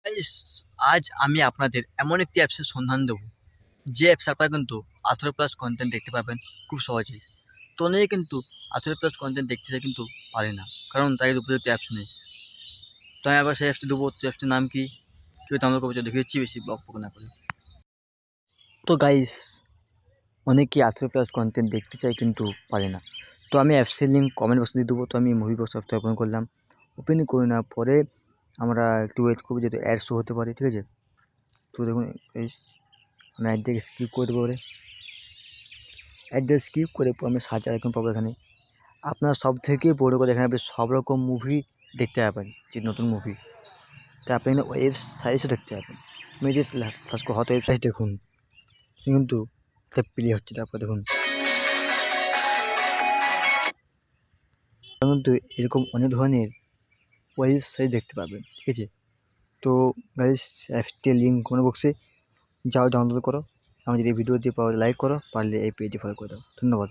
Guys, আজ আমি আপনাদের এমন একটি অ্যাপসের সন্ধান দেবো, যে অ্যাপস আপনারা কিন্তু 18+ কন্টেন্ট দেখতে পাবেন খুব সহজেই। তো অনেকে কিন্তু 18+ কন্টেন্ট দেখতে চায় কিন্তু পারে না, কারণ তাদের উপযুক্ত অ্যাপস নেই। তো আমি আবার সেই অ্যাপসটি দেবো। তো অ্যাপসটির নাম কি, কেউ ডাউনলোড করবে দেখে দিচ্ছি বেশি বকবক না করে। তো গাইস, অনেকেই 18+ কন্টেন্ট দেখতে চায় কিন্তু পারে না। তো আমি অ্যাপসের লিঙ্ক কমেন্ট বক্সে দিয়ে দেবো। তো আমি মুভি বক্স অ্যাপটা ওপেন করলাম। ওপেনই করি না, পরে আমরা একটু ওয়েট করবো যেহেতু অ্যাড শো হতে পারে, ঠিক আছে। তো দেখুন এই আমি অ্যাডটাকে স্কিপ করে দেবো। অ্যাডটা স্কিপ করে আমি সার্চ আইকন পাবো। এখানে আপনার সব থেকে বড় কথা, এখানে আপনি সব রকম মুভি দেখতে পাবেন, যে নতুন মুভি। তো আপনি এখানে ওয়েব সাইজও দেখতে পাবেন। আমি যে সার্চ করে হয়তো ওয়েবসাইট দেখুন, কিন্তু এটা প্লে হচ্ছে। তারপর দেখুন কিন্তু এরকম অনেক ধরনের ওয়েবসাইট দেখতে পাবেন, ঠিক আছে। তো গাইস, অ্যাপসটির লিঙ্ক কোনো বক্সে যাও, ডাউনলোড করো। আমাদের এই ভিডিও দিয়ে পাওয়া লাইক করো, পারলে এই পেজে ফলো করে দাও। ধন্যবাদ।